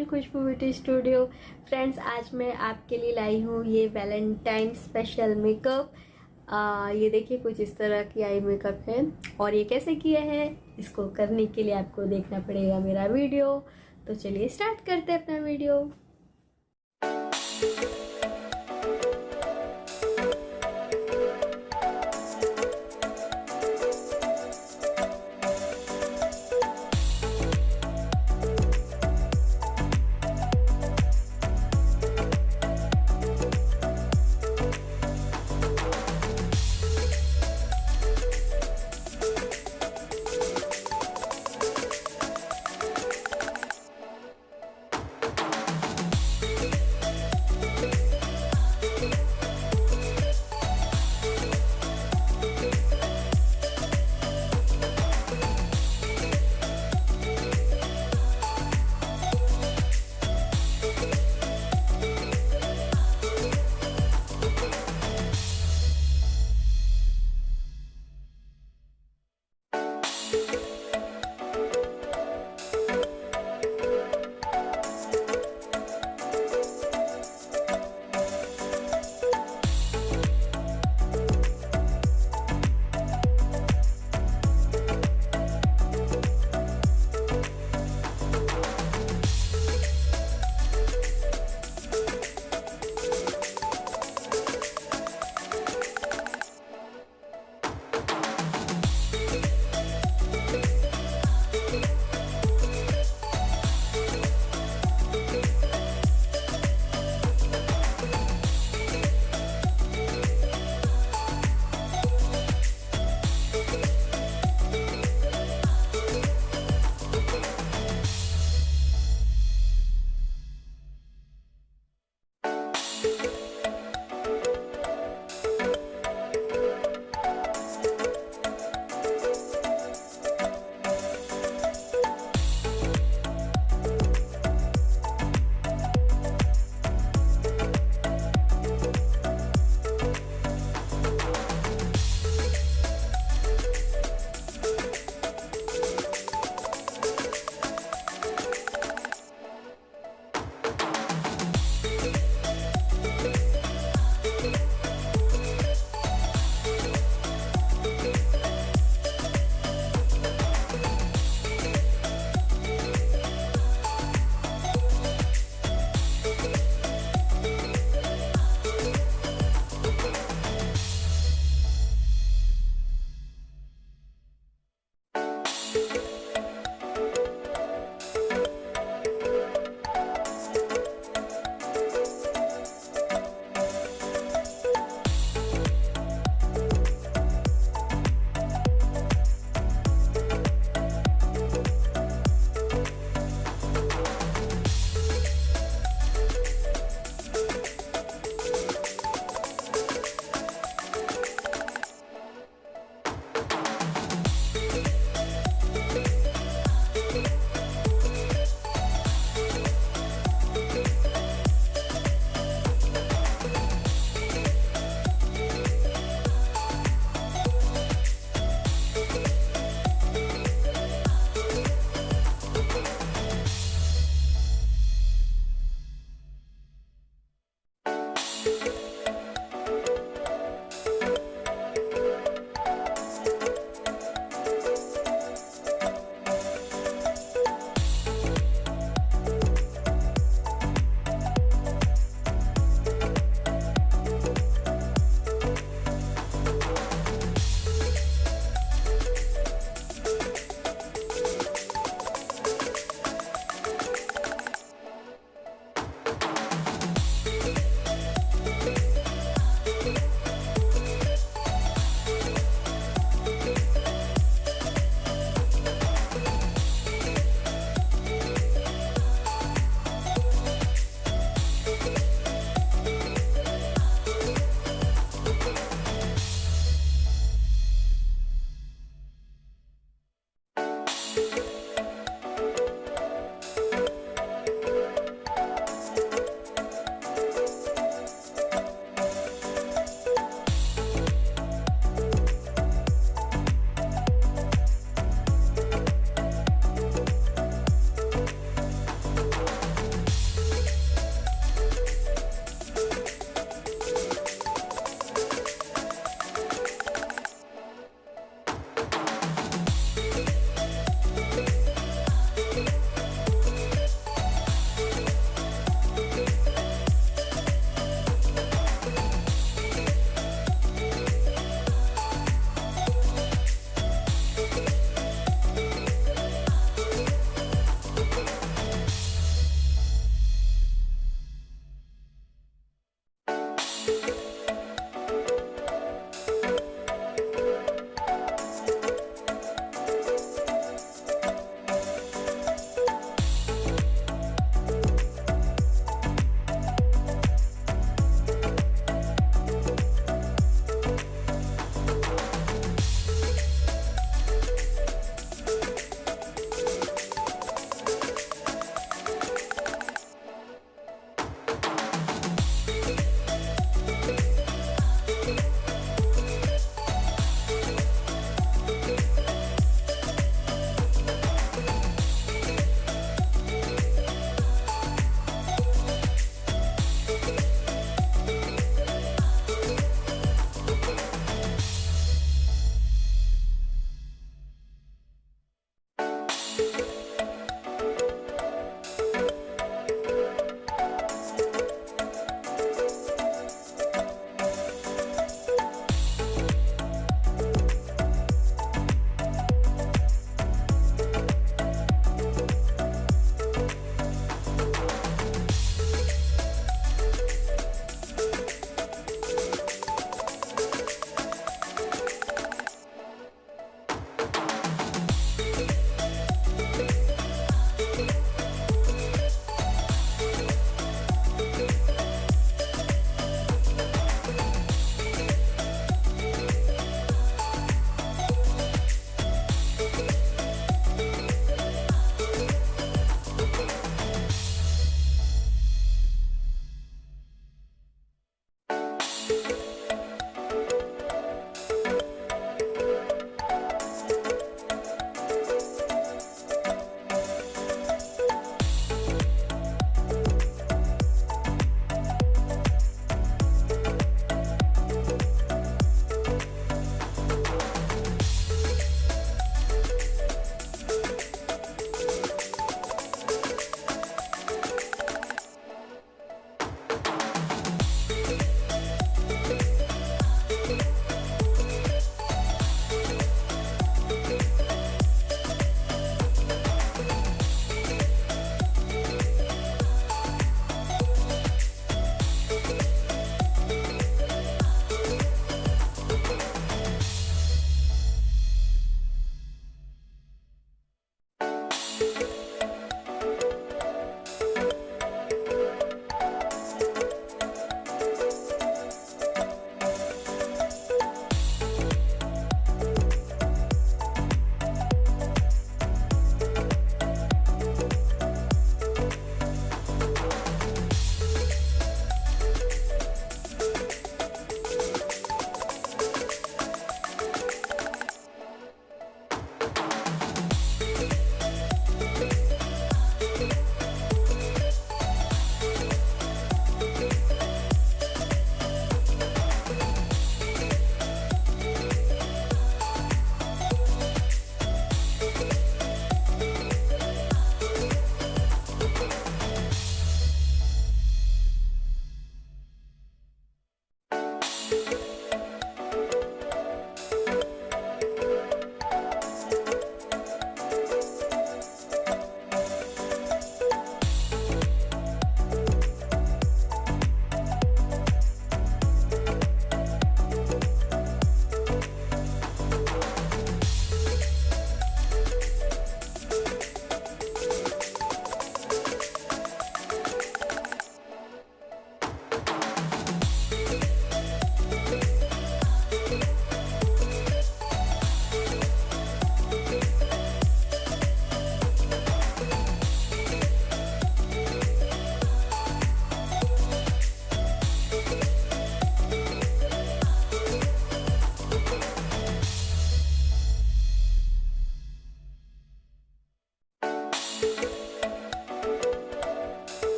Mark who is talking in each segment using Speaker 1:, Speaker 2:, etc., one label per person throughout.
Speaker 1: Channel खुशबू beauty studio. Friends, आज मैं आपके लिए लाई हूँ ये वैलेंटाइन स्पेशल मेकअप। ये देखिए कुछ इस तरह की आई मेकअप है और ये कैसे किया है इसको करने के लिए आपको देखना पड़ेगा मेरा वीडियो। तो चलिए स्टार्ट करते हैं अपना वीडियो।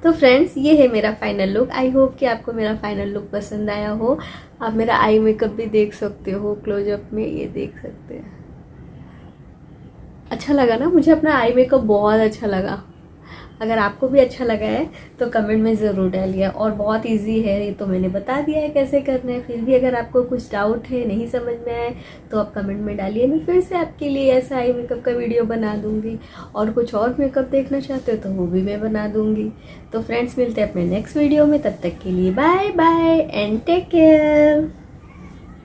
Speaker 1: तो फ्रेंड्स ये है मेरा फाइनल लुक। आई होप कि आपको मेरा फाइनल लुक पसंद आया हो। आप मेरा आई मेकअप भी देख सकते हो क्लोजअप में, ये देख सकते हैं। अच्छा लगा ना? मुझे अपना आई मेकअप बहुत अच्छा लगा। अगर आपको भी अच्छा लगा है तो कमेंट में ज़रूर डालिए। और बहुत इजी है, ये तो मैंने बता दिया है कैसे करना है। फिर भी अगर आपको कुछ डाउट है, नहीं समझ में आए, तो आप कमेंट में डालिए। मैं फिर से आपके लिए ऐसा आई मेकअप का वीडियो बना दूँगी। और कुछ और मेकअप देखना चाहते हो तो वो भी मैं बना दूँगी। तो फ्रेंड्स मिलते हैं अपने नेक्स्ट वीडियो में। तब तक के लिए bye bye and take care.